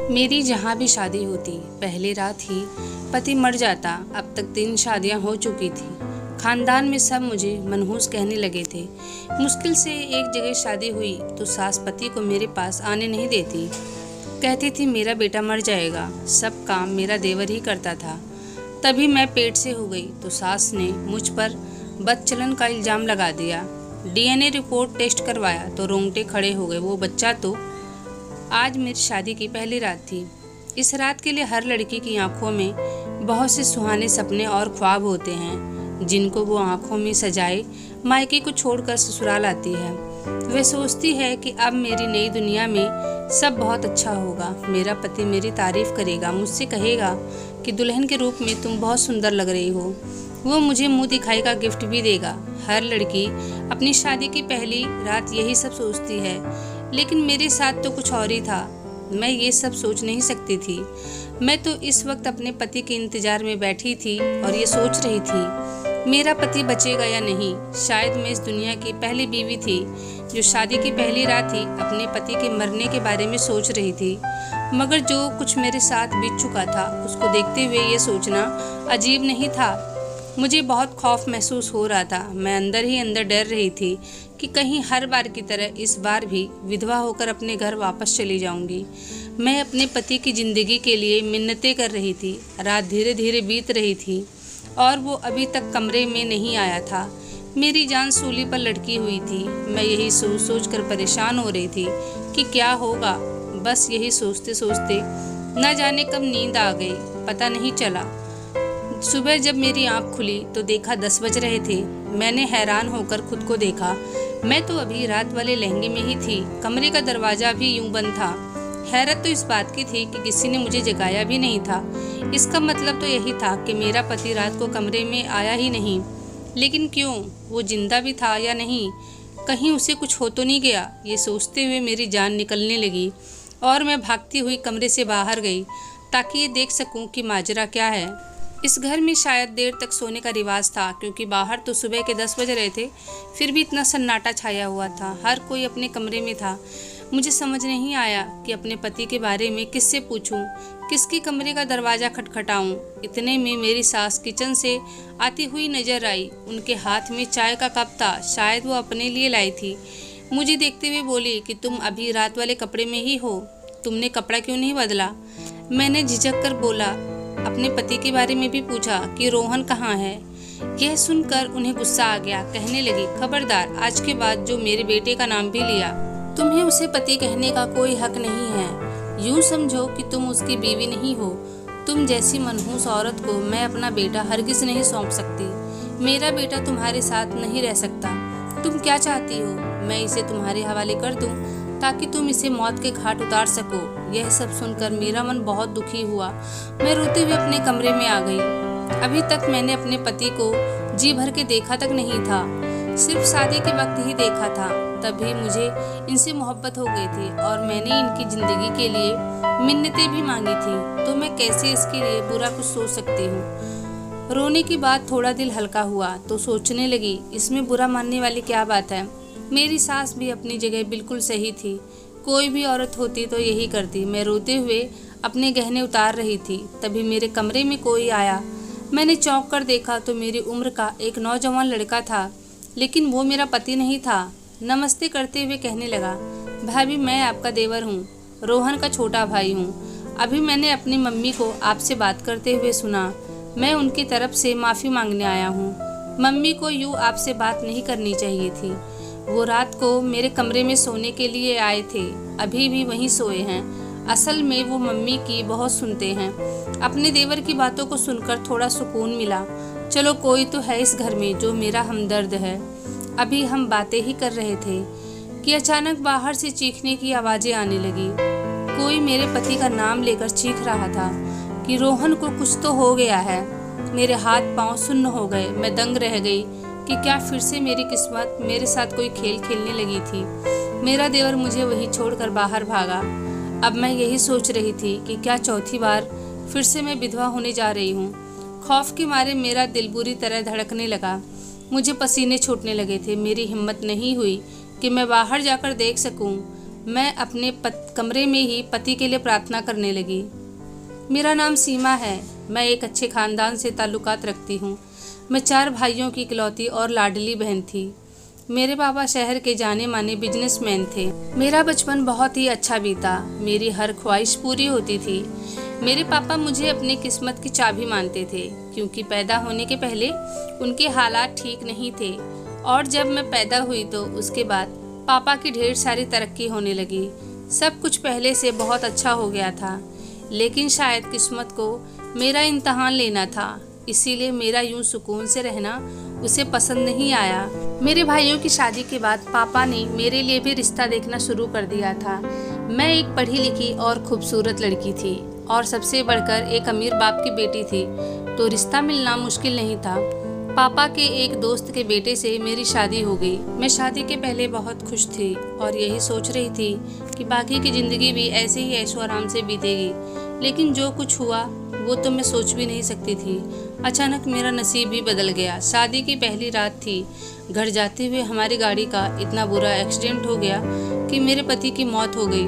मेरी जहाँ भी शादी होती पहली रात ही पति मर जाता। अब तक 3 शादियाँ हो चुकी थी। खानदान में सब मुझे मनहूस कहने लगे थे। मुश्किल से एक जगह शादी हुई तो सास पति को मेरे पास आने नहीं देती। कहती थी मेरा बेटा मर जाएगा, सब काम मेरा देवर ही करता था। तभी मैं पेट से हो गई तो सास ने मुझ पर बदचलन का इल्ज़ाम लगा दिया। डीएनए रिपोर्ट टेस्ट करवाया तो रोंगटे खड़े हो गए। वो बच्चा तो आज मेरी शादी की पहली रात थी। इस रात के लिए हर लड़की की आंखों में बहुत से सुहाने सपने और ख्वाब होते हैं, जिनको वो आंखों में सजाए मायके को छोड़कर ससुराल आती है। वह सोचती है कि अब मेरी नई दुनिया में सब बहुत अच्छा होगा। मेरा पति मेरी तारीफ करेगा, मुझसे कहेगा कि दुल्हन के रूप में तुम बहुत सुंदर लग रही हो। वो मुझे मुंह दिखाई का गिफ्ट भी देगा। हर लड़की अपनी शादी की पहली रात यही सब सोचती है, लेकिन मेरे साथ तो कुछ और ही था। मैं ये सब सोच नहीं सकती थी। मैं तो इस वक्त अपने पति के इंतजार में बैठी थी और ये सोच रही थी मेरा पति बचेगा या नहीं। शायद मैं इस दुनिया की पहली बीवी थी जो शादी की पहली रात ही अपने पति के मरने के बारे में सोच रही थी। मगर जो कुछ मेरे साथ बीत चुका था उसको देखते हुए ये सोचना अजीब नहीं था। मुझे बहुत खौफ महसूस हो रहा था। मैं अंदर ही अंदर डर रही थी कि कहीं हर बार की तरह इस बार भी विधवा होकर अपने घर वापस चली जाऊंगी। मैं अपने पति की ज़िंदगी के लिए मिन्नतें कर रही थी। रात धीरे धीरे बीत रही थी और वो अभी तक कमरे में नहीं आया था। मेरी जान सूली पर लटकी हुई थी। मैं यही सोच सोच कर परेशान हो रही थी कि क्या होगा। बस यही सोचते सोचते न जाने कब नींद आ गई, पता नहीं चला। सुबह जब मेरी आंख खुली तो देखा 10 बज रहे थे। मैंने हैरान होकर खुद को देखा। मैं तो अभी रात वाले लहंगे में ही थी। कमरे का दरवाज़ा भी यूं बंद था। हैरत तो इस बात की थी कि किसी ने मुझे जगाया भी नहीं था। इसका मतलब तो यही था कि मेरा पति रात को कमरे में आया ही नहीं। लेकिन क्यों? वो जिंदा भी था या नहीं? कहीं उसे कुछ हो तो नहीं गया? ये सोचते हुए मेरी जान निकलने लगी और मैं भागती हुई कमरे से बाहर गई ताकि ये देख सकूं कि माजरा क्या है। इस घर में शायद देर तक सोने का रिवाज था, क्योंकि बाहर तो सुबह के 10 बज रहे थे, फिर भी इतना सन्नाटा छाया हुआ था। हर कोई अपने कमरे में था। मुझे समझ नहीं आया कि अपने पति के बारे में किससे पूछूं, किसके कमरे का दरवाज़ा खटखटाऊं। इतने में मेरी सास किचन से आती हुई नजर आई। उनके हाथ में चाय का कप था, शायद वो अपने लिए लाई थी। मुझे देखते हुए बोली कि तुम अभी रात वाले कपड़े में ही हो, तुमने कपड़ा क्यों नहीं बदला? मैंने झिझक कर बोला। अपने पति के बारे में भी पूछा कि रोहन कहाँ है। यह सुनकर उन्हें गुस्सा आ गया। कहने लगी, खबरदार, आज के बाद जो मेरे बेटे का नाम भी लिया, तुम्हें उसे पति कहने का कोई हक नहीं है। यूं समझो कि तुम उसकी बीवी नहीं हो। तुम जैसी मनहूस औरत को मैं अपना बेटा हरगिज नहीं सौंप सकती। मेरा बेटा तुम्हारे साथ नहीं रह सकता। तुम क्या चाहती हो? मैं इसे तुम्हारे हवाले कर दूं ताकि तुम इसे मौत के घाट उतार सको। यह सब सुनकर मेरा मन बहुत दुखी हुआ। मैं रोते हुए अपने कमरे में आ गई। अभी तक मैंने अपने पति को जी भर के देखा तक नहीं था, सिर्फ शादी के वक्त ही देखा था। तभी मुझे इनसे मोहब्बत हो गई थी और मैंने इनकी ज़िंदगी के लिए मिन्नतें भी मांगी थी। तो मैं कैसे इसके लिए बुरा कुछ सोच सकती हूँ? रोने के बाद थोड़ा दिल हल्का हुआ तो सोचने लगी, इसमें बुरा मानने वाली क्या बात है? मेरी सास भी अपनी जगह बिल्कुल सही थी। कोई भी औरत होती तो यही करती। मैं रोते हुए अपने गहने उतार रही थी, तभी मेरे कमरे में कोई आया। मैंने चौंक कर देखा तो मेरी उम्र का एक नौजवान लड़का था, लेकिन वो मेरा पति नहीं था। नमस्ते करते हुए कहने लगा, भाभी, मैं आपका देवर हूँ, रोहन का छोटा भाई हूँ। अभी मैंने अपनी मम्मी को आपसे बात करते हुए सुना। मैं उनकी तरफ से माफ़ी मांगने आया हूँ। मम्मी को यूँ आपसे बात नहीं करनी चाहिए थी। वो रात को मेरे कमरे में सोने के लिए आए थे, अभी भी वहीं सोए हैं। असल में वो मम्मी की बहुत सुनते हैं। अपने देवर की बातों को सुनकर थोड़ा सुकून मिला। चलो, कोई तो है इस घर में जो मेरा हमदर्द है। अभी हम बातें ही कर रहे थे कि अचानक बाहर से चीखने की आवाज़ें आने लगी। कोई मेरे पति का नाम लेकर चीख रहा था कि रोहन को कुछ तो हो गया है। मेरे हाथ पांव सुन्न हो गए। मैं दंग रह गई कि क्या फिर से मेरी किस्मत मेरे साथ कोई खेल खेलने लगी थी। मेरा देवर मुझे वही छोड़कर बाहर भागा। अब मैं यही सोच रही थी कि क्या चौथी बार फिर से मैं विधवा होने जा रही हूँ। खौफ के मारे मेरा दिल बुरी तरह धड़कने लगा। मुझे पसीने छूटने लगे थे। मेरी हिम्मत नहीं हुई कि मैं बाहर जाकर देख सकूं। मैं अपने कमरे में ही पति के लिए प्रार्थना करने लगी। मेरा नाम सीमा है। मैं एक अच्छे खानदान से ताल्लुकात रखती हूँ। मैं 4 भाइयों की इकलौती और लाडली बहन थी। मेरे पापा शहर के जाने माने बिजनेसमैन थे। मेरा बचपन बहुत ही अच्छा बीता। मेरी हर ख्वाहिश पूरी होती थी। मेरे पापा मुझे अपनी किस्मत की चाबी मानते थे, क्योंकि पैदा होने के पहले उनके हालात ठीक नहीं थे और जब मैं पैदा हुई तो उसके बाद पापा की ढेर सारी तरक्की होने लगी। सब कुछ पहले से बहुत अच्छा हो गया था, लेकिन शायद किस्मत को मेरा इम्तहान लेना था, इसीलिए मेरा यूं सुकून से रहना उसे पसंद नहीं आया। मेरे भाइयों की शादी के बाद पापा ने मेरे लिए भी रिश्ता देखना शुरू कर दिया था। मैं एक पढ़ी लिखी और खूबसूरत लड़की थी और सबसे बढ़कर एक अमीर बाप की बेटी थी, तो रिश्ता मिलना मुश्किल नहीं था। पापा के एक दोस्त के बेटे से मेरी शादी हो गई। मैं शादी के पहले बहुत खुश थी और यही सोच रही थी कि बाकी की ज़िंदगी भी ऐसे ही ऐशो आराम से बीतेगी, लेकिन जो कुछ हुआ वो तो मैं सोच भी नहीं सकती थी। अचानक मेरा नसीब भी बदल गया। शादी की पहली रात थी। घर जाते हुए हमारी गाड़ी का इतना बुरा एक्सीडेंट हो गया कि मेरे पति की मौत हो गई।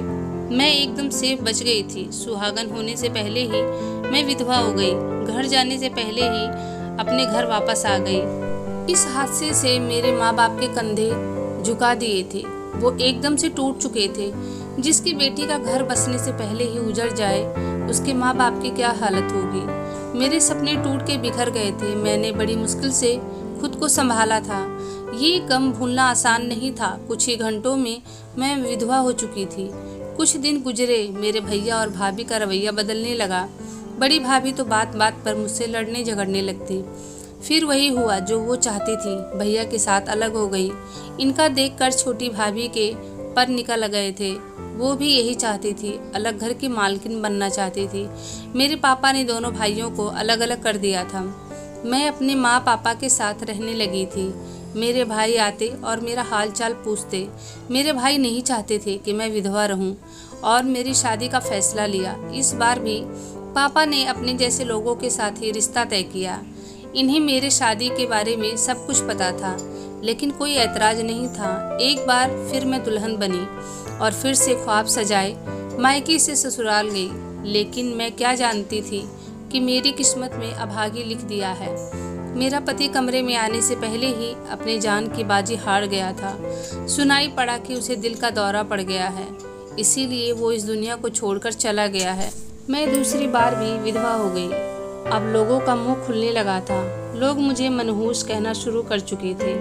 मैं एकदम सेफ बच गई थी। सुहागन होने से पहले ही मैं विधवा हो गई। घर जाने से पहले ही अपने घर वापस आ गई। इस हादसे से मेरे माँ बाप के कंधे झुका दिए थे। वो एकदम से टूट चुके थे। जिसकी बेटी का घर बसने से पहले ही उजड़ जाए, उसके माँ बाप की क्या हालत होगी। मेरे सपने टूट के बिखर गए थे। मैंने बड़ी मुश्किल से खुद को संभाला था। ये गम भूलना आसान नहीं था। कुछ ही घंटों में मैं विधवा हो चुकी थी। कुछ दिन गुजरे, मेरे भैया और भाभी का रवैया बदलने लगा। बड़ी भाभी तो बात बात पर मुझसे लड़ने झगड़ने लगती। फिर वही हुआ जो वो चाहती थी, भैया के साथ अलग हो गई। इनका देखकर छोटी भाभी के पर निकल गए थे। वो भी यही चाहती थी, अलग घर की मालकिन बनना चाहती थी। मेरे पापा ने दोनों भाइयों को अलग अलग कर दिया था। मैं अपने माँ पापा के साथ रहने लगी थी। मेरे भाई आते और मेरा हाल चाल पूछते। मेरे भाई नहीं चाहते थे कि मैं विधवा रहूं और मेरी शादी का फैसला लिया। इस बार भी पापा ने अपने जैसे लोगों के साथ ही रिश्ता तय किया। इन्हें मेरे शादी के बारे में सब कुछ पता था, लेकिन कोई ऐतराज नहीं था। एक बार फिर मैं दुल्हन बनी और फिर से ख्वाब सजाए मायके से ससुराल गई। लेकिन मैं क्या जानती थी कि मेरी किस्मत में अभागी लिख दिया है। मेरा पति कमरे में आने से पहले ही अपनी जान की बाजी हार गया था। सुनाई पड़ा कि उसे दिल का दौरा पड़ गया है, इसीलिए वो इस दुनिया को छोड़कर चला गया है। मैं दूसरी बार भी विधवा हो गई। अब लोगों का मुंह खुलने लगा था। लोग मुझे मनहूस कहना शुरू कर चुके थे।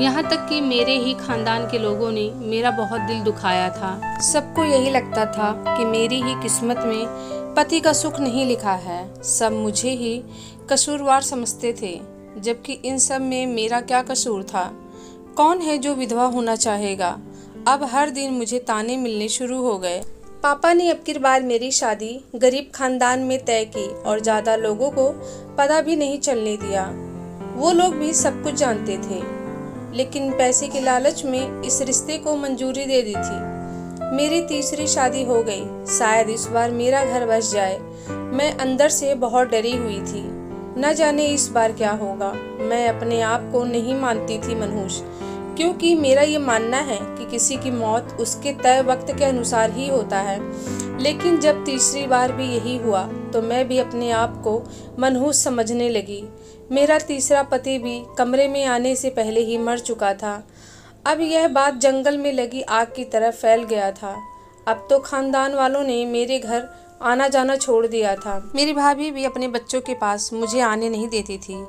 यहाँ तक कि मेरे ही खानदान के लोगों ने मेरा बहुत दिल दुखाया था। सबको यही लगता था कि मेरी ही किस्मत में पति का सुख नहीं लिखा है। सब मुझे ही कसूरवार समझते थे, जबकि इन सब में मेरा क्या कसूर था। कौन है जो विधवा होना चाहेगा। अब हर दिन मुझे ताने मिलने शुरू हो गए। पापा ने अब की बार मेरी शादी गरीब खानदान में तय की और ज़्यादा लोगों को पता भी नहीं चलने दिया। वो लोग भी सब कुछ जानते थे, लेकिन पैसे के लालच में इस रिश्ते को मंजूरी दे दी थी। मेरी तीसरी शादी हो गई। शायद इस बार मेरा घर बस जाए। मैं अंदर से बहुत डरी हुई थी। न जाने इस बार क्या होगा। मैं अपने आप को नहीं मानती थी मनहूस, क्योंकि मेरा ये मानना है कि किसी की मौत उसके तय वक्त के अनुसार ही होता है। लेकिन जब तीसरी बार भी यही हुआ तो मैं भी अपने आप को मनहूस समझने लगी। मेरा तीसरा पति भी कमरे में आने से पहले ही मर चुका था। अब यह बात जंगल में लगी आग की तरह फैल गया था। अब तो खानदान वालों ने मेरे घर आना जाना छोड़ दिया था। मेरी भाभी भी अपने बच्चों के पास मुझे आने नहीं देती थी।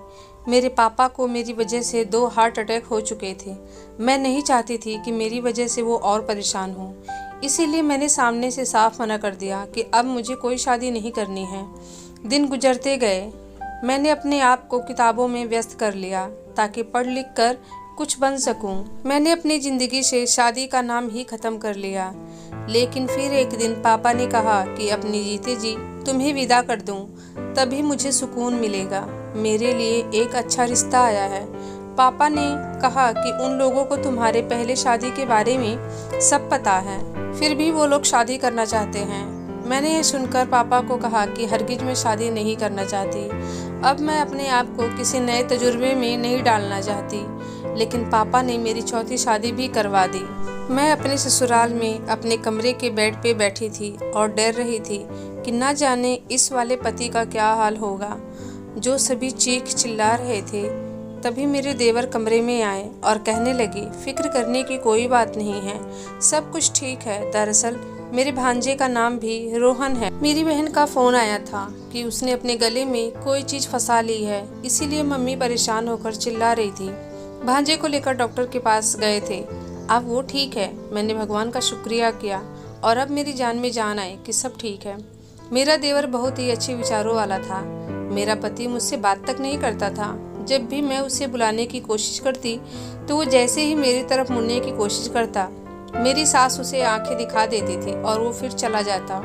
मेरे पापा को मेरी वजह से 2 हार्ट अटैक हो चुके थे। मैं नहीं चाहती थी कि मेरी वजह से वो और परेशान हो, इसीलिए मैंने सामने से साफ मना कर दिया कि अब मुझे कोई शादी नहीं करनी है। दिन गुजरते गए। मैंने अपने आप को किताबों में व्यस्त कर लिया ताकि पढ़ लिख कर कुछ बन सकूं। मैंने अपनी ज़िंदगी से शादी का नाम ही ख़त्म कर लिया। लेकिन फिर एक दिन पापा ने कहा कि अपनी जीते जी तुम्हें विदा कर दूं, तभी मुझे सुकून मिलेगा। मेरे लिए एक अच्छा रिश्ता आया है। पापा ने कहा कि उन लोगों को तुम्हारे पहले शादी के बारे में सब पता है, फिर भी वो लोग शादी करना चाहते हैं। मैंने ये सुनकर पापा को कहा कि हरगिज मैं शादी नहीं करना चाहती। अब मैं अपने आप को किसी नए तजुर्बे में नहीं डालना चाहती। लेकिन पापा ने मेरी चौथी शादी भी करवा दी। मैं अपने ससुराल में अपने कमरे के बेड पे बैठी थी और डर रही थी कि ना जाने इस वाले पति का क्या हाल होगा, जो सभी चीख चिल्ला रहे थे। तभी मेरे देवर कमरे में आए और कहने लगे, फिक्र करने की कोई बात नहीं है, सब कुछ ठीक है। दरअसल मेरे भांजे का नाम भी रोहन है। मेरी बहन का फ़ोन आया था कि उसने अपने गले में कोई चीज़ फंसा ली है, इसीलिए मम्मी परेशान होकर चिल्ला रही थी। भांजे को लेकर डॉक्टर के पास गए थे, अब वो ठीक है। मैंने भगवान का शुक्रिया किया और अब मेरी जान में जान आई कि सब ठीक है। मेरा देवर बहुत ही अच्छे विचारों वाला था। मेरा पति मुझसे बात तक नहीं करता था। जब भी मैं उसे बुलाने की कोशिश करती तो वो जैसे ही मेरी तरफ मुड़ने की कोशिश करता, मेरी सास उसे आंखें दिखा देती थी और वो फिर चला जाता।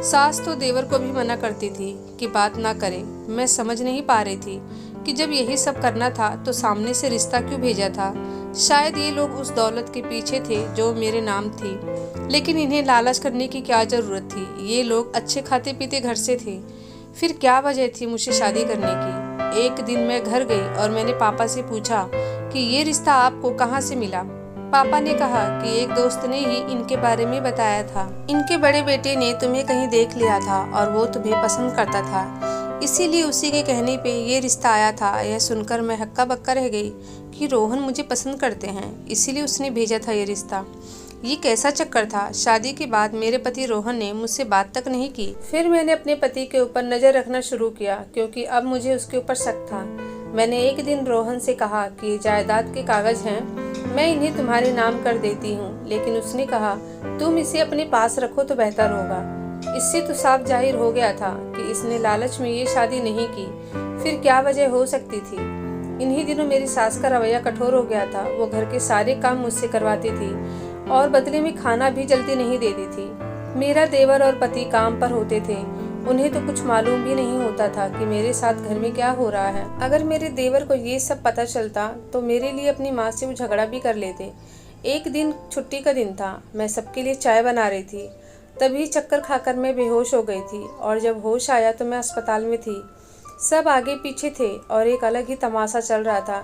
सास तो देवर को भी मना करती थी कि बात ना करे। मैं समझ नहीं पा रही थी कि जब यही सब करना था तो सामने से रिश्ता क्यों भेजा था। शायद ये लोग उस दौलत के पीछे थे जो मेरे नाम थी, लेकिन इन्हें लालच करने की क्या ज़रूरत थी। ये लोग अच्छे खाते पीते घर से थे, फिर क्या वजह थी मुझसे शादी करने की। एक दिन मैं घर गई और मैंने पापा से पूछा कि ये रिश्ता आपको कहाँ से मिला। पापा ने कहा कि एक दोस्त ने ही इनके बारे में बताया था। इनके बड़े बेटे ने तुम्हें कहीं देख लिया था और वो तुम्हें पसंद करता था, इसीलिए उसी के कहने पे ये रिश्ता आया था। यह सुनकर मैं हक्का बक्का रह गई कि रोहन मुझे पसंद करते हैं, इसीलिए उसने भेजा था ये रिश्ता। ये कैसा चक्कर था। शादी के बाद मेरे पति रोहन ने मुझसे बात तक नहीं की। फिर मैंने अपने पति के ऊपर नज़र रखना शुरू किया, क्योंकि अब मुझे उसके ऊपर शक था। मैंने एक दिन रोहन से कहा कि जायदाद के कागज हैं, मैं इन्हें तुम्हारे नाम कर देती हूँ, लेकिन उसने कहा तुम इसे अपने पास रखो तो बेहतर होगा। इससे तो साफ जाहिर हो गया था कि इसने लालच में ये शादी नहीं की। फिर क्या वजह हो सकती थी। इन्हीं दिनों मेरी सास का रवैया कठोर हो गया था। वो घर के सारे काम मुझसे करवाती थी और बदले में खाना भी जल्दी नहीं देती थी। मेरा देवर और पति काम पर होते थे, उन्हें तो कुछ मालूम भी नहीं होता था कि मेरे साथ घर में क्या हो रहा है। अगर मेरे देवर को ये सब पता चलता तो मेरे लिए अपनी माँ से वो झगड़ा भी कर लेते। एक दिन छुट्टी का दिन था, मैं सबके लिए चाय बना रही थी, तभी चक्कर खाकर मैं बेहोश हो गई थी और जब होश आया तो मैं अस्पताल में थी। सब आगे पीछे थे और एक अलग ही तमाशा चल रहा था।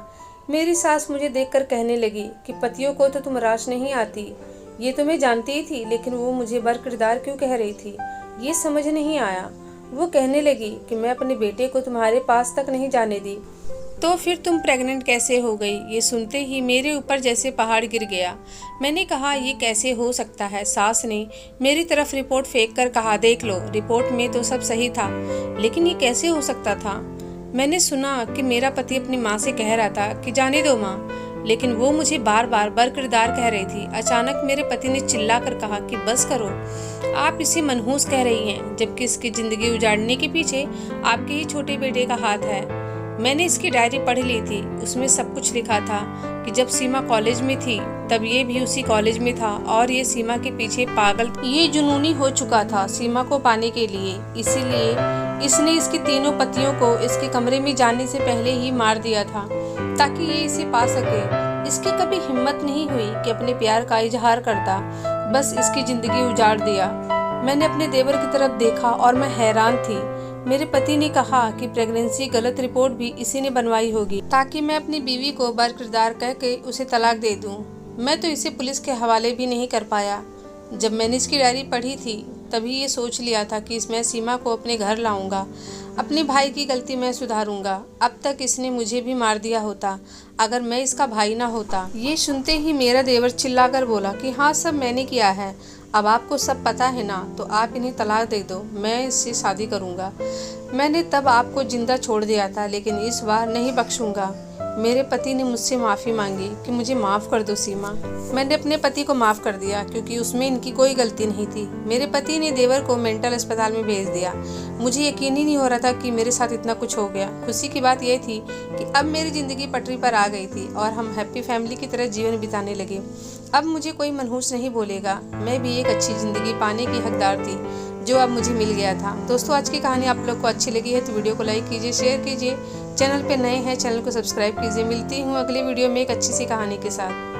मेरी सास मुझे देखकर कहने लगी कि पतियों को तो तुम राश नहीं आती, ये तो मैं जानती ही थी, लेकिन वो मुझे बरकिरदार क्यों कह रही थी ये समझ नहीं आया। वो कहने लगी कि मैं अपने बेटे को तुम्हारे पास तक नहीं जाने दी, तो फिर तुम प्रेग्नेंट कैसे हो गई। ये सुनते ही मेरे ऊपर जैसे पहाड़ गिर गया। मैंने कहा ये कैसे हो सकता है। सास ने मेरी तरफ रिपोर्ट फेंक कर कहा, देख लो, रिपोर्ट में तो सब सही था, लेकिन ये कैसे हो सकता था। मैंने सुना कि मेरा पति अपनी माँ से कह रहा था कि जाने दो माँ, लेकिन वो मुझे बार बार बरकिरदार कह रही थी। अचानक मेरे पति ने चिल्ला कर कहा कि बस करो, आप इसे मनहूस कह रही हैं, जबकि इसकी ज़िंदगी उजाड़ने के पीछे आपके ही छोटे बेटे का हाथ है। मैंने इसकी डायरी पढ़ ली थी, उसमें सब कुछ लिखा था कि जब सीमा कॉलेज में थी तब ये भी उसी कॉलेज में था और ये सीमा के पीछे पागल, ये जुनूनी हो चुका था सीमा को पाने के लिए। इसीलिए इसने इसके तीनों पतियों को इसके कमरे में जाने से पहले ही मार दिया था ताकि ये इसे पा सके। इसकी कभी हिम्मत नहीं हुई कि अपने प्यार का इजहार करता, बस इसकी जिंदगी उजाड़ दिया। मैंने अपने देवर की तरफ देखा और मैं हैरान थी। मेरे पति ने कहा कि प्रेगनेंसी गलत रिपोर्ट भी इसी ने बनवाई होगी ताकि मैं अपनी बीवी को बरकिरदार कह के उसे तलाक दे दूं। मैं तो इसे पुलिस के हवाले भी नहीं कर पाया। जब मैंने इसकी डायरी पढ़ी थी तभी ये सोच लिया था कि मैं सीमा को अपने घर लाऊंगा, अपने भाई की गलती मैं सुधारूंगा। अब तक इसने मुझे भी मार दिया होता अगर मैं इसका भाई ना होता। ये सुनते ही मेरा देवर चिल्लाकर बोला कि हाँ, सब मैंने किया है, अब आपको सब पता है ना, तो आप इन्हें तलाक दे दो, मैं इससे शादी करूंगा। मैंने तब आपको जिंदा छोड़ दिया था, लेकिन इस बार नहीं बख्शूंगा। मेरे पति ने मुझसे माफ़ी मांगी कि मुझे माफ़ कर दो सीमा। मैंने अपने पति को माफ़ कर दिया क्योंकि उसमें इनकी कोई गलती नहीं थी। मेरे पति ने देवर को मेंटल अस्पताल में भेज दिया। मुझे यकीन ही नहीं हो रहा था कि मेरे साथ इतना कुछ हो गया। खुशी की बात यह थी कि अब मेरी ज़िंदगी पटरी पर आ गई थी और हम हैप्पी फैमिली की तरह जीवन बिताने लगे। अब मुझे कोई मनहूस नहीं बोलेगा। मैं भी एक अच्छी ज़िंदगी पाने की हकदार थी, जो अब मुझे मिल गया था। दोस्तों, आज की कहानी आप लोग को अच्छी लगी है तो वीडियो को लाइक कीजिए, शेयर कीजिए। चैनल पे नए हैं, चैनल को सब्सक्राइब कीजिए। मिलती हूँ अगली वीडियो में एक अच्छी सी कहानी के साथ।